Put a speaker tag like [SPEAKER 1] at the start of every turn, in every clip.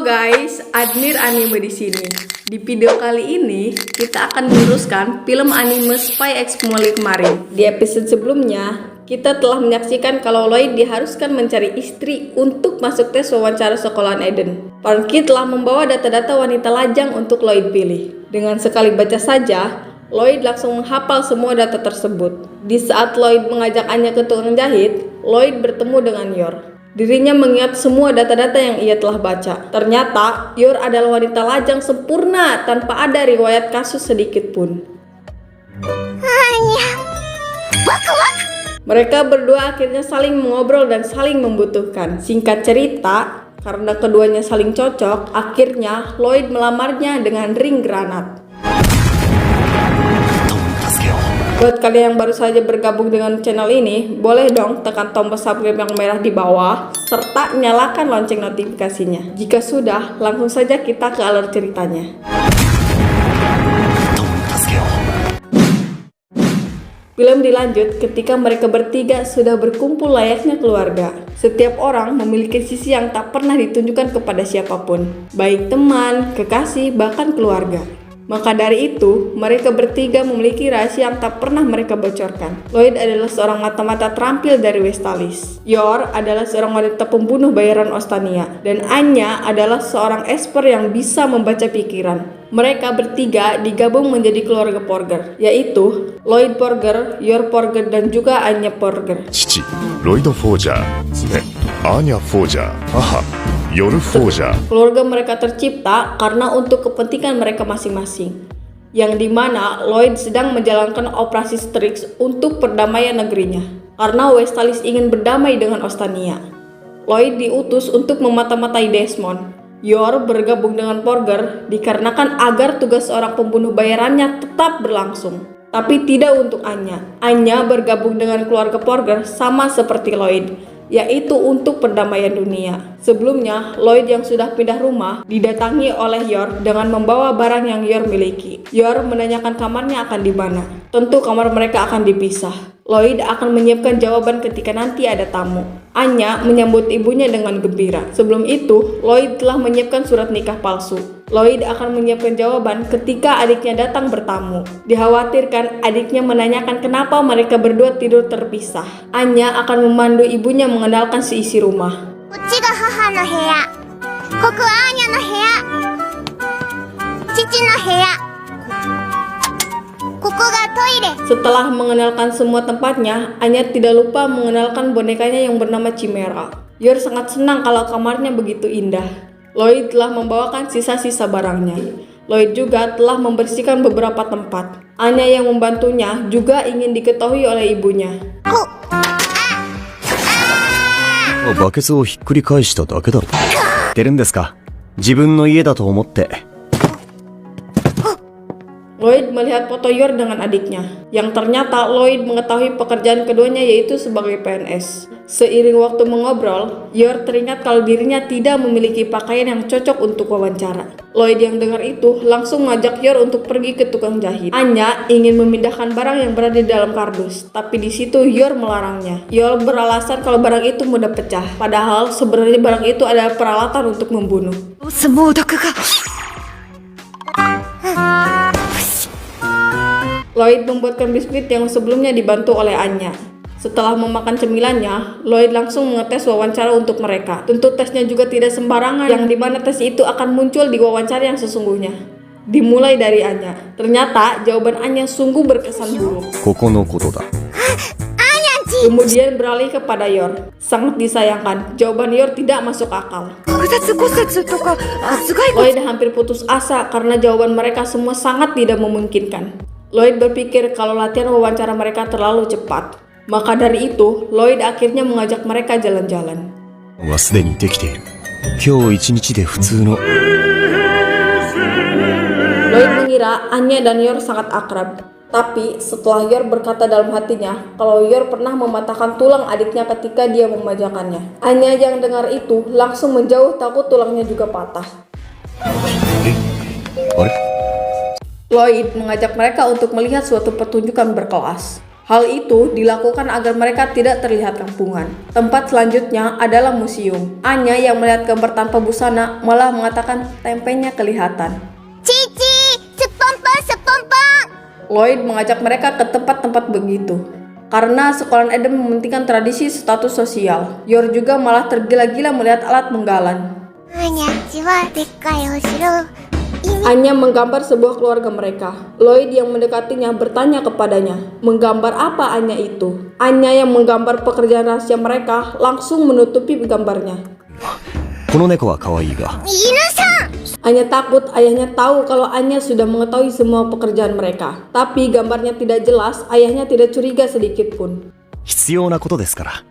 [SPEAKER 1] guys, Admir Anime di sini. Di video kali ini kita akan meneruskan film anime Spy X Family kemarin. Di episode sebelumnya, kita telah menyaksikan kalau Lloyd diharuskan mencari istri untuk masuk tes wawancara sekolahan Eden. Parky telah membawa data-data wanita lajang untuk Lloyd pilih. Dengan sekali baca saja, Lloyd langsung menghafal semua data tersebut. Di saat Lloyd mengajak Anya ke tukang jahit, Lloyd bertemu dengan Yor. Dirinya mengingat semua data-data yang ia telah baca. Ternyata, Yor adalah wanita lajang sempurna tanpa ada riwayat kasus sedikit pun. Mereka berdua akhirnya saling mengobrol dan saling membutuhkan. Singkat cerita, karena keduanya saling cocok, akhirnya Lloyd melamarnya dengan ring granat. Buat kalian yang baru saja bergabung dengan channel ini, boleh dong tekan tombol subscribe yang merah di bawah, serta nyalakan lonceng notifikasinya. Jika sudah, langsung saja kita ke alur ceritanya. Film dilanjut ketika mereka bertiga sudah berkumpul layaknya keluarga. Setiap orang memiliki sisi yang tak pernah ditunjukkan kepada siapapun, baik teman, kekasih, bahkan keluarga. Maka dari itu, mereka bertiga memiliki rahasia yang tak pernah mereka bocorkan. Lloyd adalah seorang mata-mata terampil dari Westalis. Yor adalah seorang wanita pembunuh bayaran Ostania. Dan Anya adalah seorang esper yang bisa membaca pikiran. Mereka bertiga digabung menjadi keluarga Porger, yaitu Lloyd Porger, Yor Porger, dan juga Anya Porger.
[SPEAKER 2] Cici, Lloyd Forger, Anya Forger, aha.
[SPEAKER 1] Keluarga mereka tercipta karena untuk kepentingan mereka masing-masing, yang dimana Lloyd sedang menjalankan operasi Strix untuk perdamaian negerinya. Karena Westalis ingin berdamai dengan Ostania, Lloyd diutus untuk memata-matai Desmond. Yor bergabung dengan Porger dikarenakan agar tugas seorang pembunuh bayarannya tetap berlangsung. Tapi tidak untuk Anya. Anya bergabung dengan keluarga Porger sama seperti Lloyd, yaitu untuk perdamaian dunia. Sebelumnya, Lloyd yang sudah pindah rumah didatangi oleh Yor dengan membawa barang yang Yor miliki. Yor menanyakan kamarnya akan di mana. Tentu kamar mereka akan dipisah. Lloyd akan menyiapkan jawaban ketika nanti ada tamu. Anya menyambut ibunya dengan gembira. Sebelum itu, Lloyd telah menyiapkan surat nikah palsu. Lloyd akan menyiapkan jawaban ketika adiknya datang bertamu. Dikhawatirkan adiknya menanyakan kenapa mereka berdua tidur terpisah. Anya akan memandu ibunya mengenalkan seisi rumah. Setelah mengenalkan semua tempatnya, Anya tidak lupa mengenalkan bonekanya yang bernama Chimera. Yor sangat senang kalau kamarnya begitu indah. Lloyd telah membawakan sisa-sisa barangnya. Lloyd juga telah membersihkan beberapa tempat. Anya yang membantunya juga ingin diketahui oleh ibunya.
[SPEAKER 2] バケツをひっくり返しただけだろ。出るんですか？自分の家だと思って。
[SPEAKER 1] Lloyd melihat foto Yor dengan adiknya, yang ternyata Lloyd mengetahui pekerjaan keduanya yaitu sebagai PNS. Seiring waktu mengobrol, Yor teringat kalau dirinya tidak memiliki pakaian yang cocok untuk wawancara. Lloyd yang dengar itu langsung mengajak Yor untuk pergi ke tukang jahit. Anya ingin memindahkan barang yang berada di dalam kardus, tapi di situ Yor melarangnya. Yor beralasan kalau barang itu mudah pecah, padahal sebenarnya barang itu adalah peralatan untuk membunuh. Lloyd membuatkan biskuit yang sebelumnya dibantu oleh Anya. Setelah memakan cemilannya, Lloyd langsung mengetes wawancara untuk mereka. Tentu tesnya juga tidak sembarangan, yang dimana tes itu akan muncul di wawancara yang sesungguhnya. Dimulai dari Anya. Ternyata jawaban Anya sungguh berkesan buruk. Kemudian beralih kepada Yor. Sangat disayangkan, jawaban Yor tidak masuk akal. Lloyd hampir putus asa karena jawaban mereka semua sangat tidak memungkinkan. Lloyd berpikir kalau latihan wawancara mereka terlalu cepat. Maka dari itu, Lloyd akhirnya mengajak mereka jalan-jalan. Lloyd mengira Anya dan Yor sangat akrab. Tapi setelah Yor berkata dalam hatinya kalau Yor pernah mematahkan tulang adiknya ketika dia memajakannya. Anya yang dengar itu langsung menjauh takut tulangnya juga patah. Lloyd mengajak mereka untuk melihat suatu pertunjukan berkelas. Hal itu dilakukan agar mereka tidak terlihat kampungan. Tempat selanjutnya adalah museum. Anya yang melihat gambar tanpa busana malah mengatakan tempenya kelihatan.
[SPEAKER 3] Cici, sepompong, sepompong.
[SPEAKER 1] Lloyd mengajak mereka ke tempat-tempat begitu. Karena sekolah Eden mementingkan tradisi status sosial, Yor juga malah tergila-gila melihat alat menggalan. Anya menggambar sebuah keluarga mereka. Lloyd yang mendekatinya bertanya kepadanya, menggambar apa Anya itu? Anya yang menggambar pekerjaan rahasia mereka langsung menutupi gambarnya.
[SPEAKER 2] この猫は可愛いが。
[SPEAKER 1] Anya takut ayahnya tahu kalau Anya sudah mengetahui semua pekerjaan mereka. Tapi gambarnya tidak jelas, ayahnya tidak curiga sedikit pun.
[SPEAKER 2] 必要なことですから。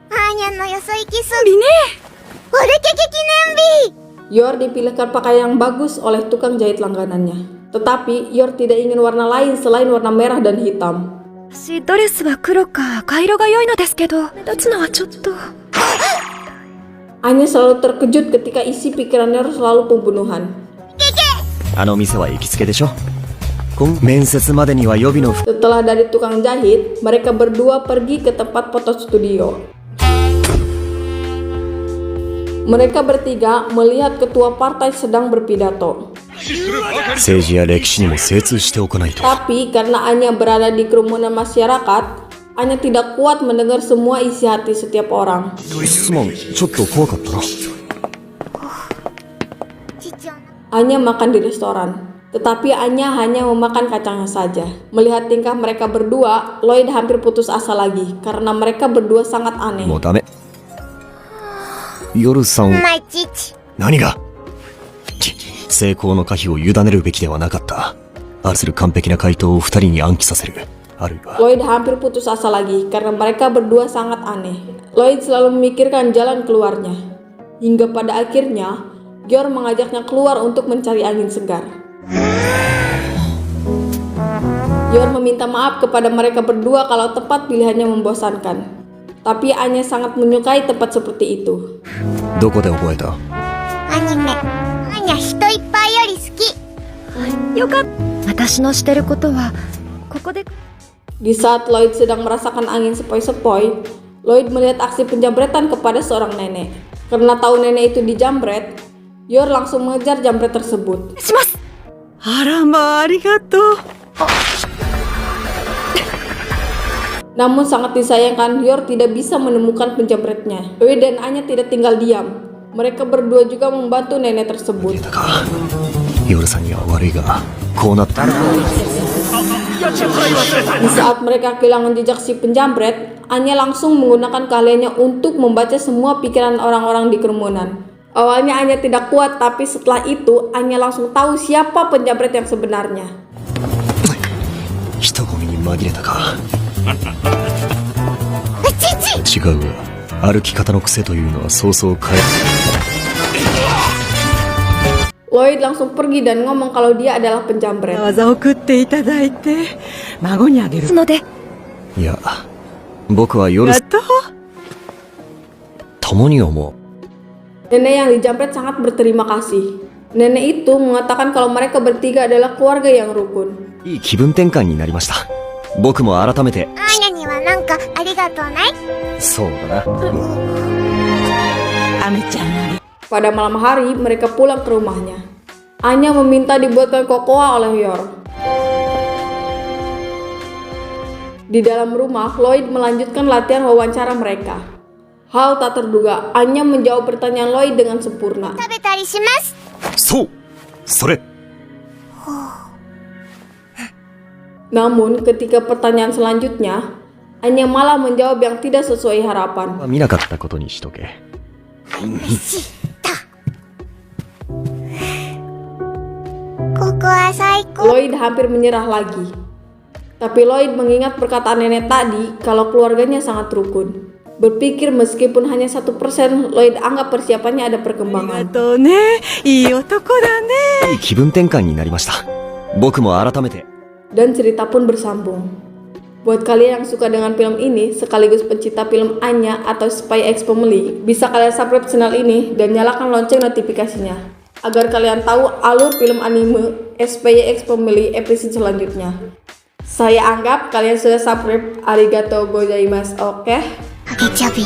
[SPEAKER 1] Yor dipilihkan pakaian yang bagus oleh tukang jahit langganannya. Tetapi Yor tidak ingin warna lain selain warna merah dan hitam.
[SPEAKER 4] 私ドレスは黒か赤色が良いのですけど、目立つのはちょっと。
[SPEAKER 1] Anya selalu terkejut ketika isi pikirannya selalu pembunuhan.
[SPEAKER 2] あの店は行きつけでしょ。面接までには予備の服。
[SPEAKER 1] Setelah dari tukang jahit, mereka berdua pergi ke tempat foto studio. Mereka bertiga melihat ketua partai sedang berpidato.
[SPEAKER 2] 政治や歴史にも精通しておかないと。
[SPEAKER 1] Tapi karena Anya berada di kerumunan masyarakat, Anya tidak kuat mendengar semua isi hati setiap orang.
[SPEAKER 2] すまん、ちょっと怖かったな。
[SPEAKER 1] Anya makan di restoran, tetapi Anya hanya memakan kacangnya saja. Melihat tingkah mereka berdua, Lloyd hampir putus asa lagi karena mereka berdua sangat aneh.
[SPEAKER 2] もうダメ。夜さん、何が成功の可否を委ねるべきではなかった。あるする完璧な回答を二人に暗記させる。あるいは
[SPEAKER 1] Lloyd hampir putus asa lagi karena mereka berdua sangat aneh. Lloyd selalu memikirkan jalan keluarnya. Hingga pada akhirnya, Yor mengajaknya keluar untuk mencari angin segar. Yor meminta maaf kepada mereka berdua kalau tempat pilihannya membosankan. Tapi Anya sangat menyukai tempat seperti itu.
[SPEAKER 2] どこで覚えた？
[SPEAKER 4] よかった。私のしてることはここで。
[SPEAKER 1] Di saat Lloyd sedang merasakan angin sepoi-sepoi, Lloyd melihat aksi penjambretan kepada seorang nenek. Karena tahu nenek itu dijambret, Yor langsung mengejar jambret tersebut.
[SPEAKER 4] します。
[SPEAKER 5] あらまあ、ありがとう。
[SPEAKER 1] Namun sangat disayangkan, Yor tidak bisa menemukan penjambretnya. Lloyd dan Anya tidak tinggal diam. Mereka berdua juga membantu nenek tersebut.
[SPEAKER 2] 夜さんには悪いが、こうなったら。
[SPEAKER 1] Di saat mereka kehilangan jejak si penjambret, Anya langsung menggunakan keahliannya untuk membaca semua pikiran orang-orang di kerumunan. Awalnya Anya tidak kuat, tapi setelah itu Anya langsung tahu siapa penjambret yang sebenarnya.
[SPEAKER 2] 人混みに紛れたか。違うわ。歩き方の癖というのはそうそう変え。
[SPEAKER 1] Lloyd langsung pergi dan ngomong kalau dia adalah penjambret.
[SPEAKER 5] 技を送っていただいて、孫にあげる。
[SPEAKER 4] ので。
[SPEAKER 2] いや、僕は夜
[SPEAKER 5] やっと。
[SPEAKER 2] 共に思う。
[SPEAKER 1] Nenek yang dijambret sangat berterima kasih. Nenek itu mengatakan kalau mereka bertiga adalah keluarga yang rukun.
[SPEAKER 2] いい気分転換になりました。僕も改めて。そうだな。
[SPEAKER 5] アメちゃんあれ。
[SPEAKER 1] Pada malam hari, mereka pulang ke rumahnya. Anya meminta dibuatkan kokoa oleh Yor. Di dalam rumah, Lloyd melanjutkan latihan wawancara mereka. Hal tak terduga, Anya menjawab pertanyaan Lloyd dengan sempurna.
[SPEAKER 2] そうそれ
[SPEAKER 1] Namun, ketika pertanyaan selanjutnya, Anya malah menjawab yang tidak sesuai harapan.
[SPEAKER 2] 見なかったことにしとけ。
[SPEAKER 3] Lloyd
[SPEAKER 1] hampir menyerah lagi. Tapi Lloyd mengingat perkataan nenek tadi kalau keluarganya sangat rukun. Berpikir meskipun hanya 1%, Lloyd anggap persiapannya ada
[SPEAKER 5] ありが
[SPEAKER 1] perkembangan.
[SPEAKER 5] とうね。いい男だね。
[SPEAKER 2] いい気分転換になりました。僕も改めて。
[SPEAKER 1] Dan cerita pun bersambung. Buat kalian yang suka dengan film ini, sekaligus pencinta film Anya atau Spy X Family, bisa kalian subscribe channel ini dan nyalakan lonceng notifikasinya, agar kalian tahu alur film anime Spy X Family episode selanjutnya. Saya anggap kalian sudah subscribe. Arigatou gozaimasu, oke?
[SPEAKER 3] ハゲチャビ。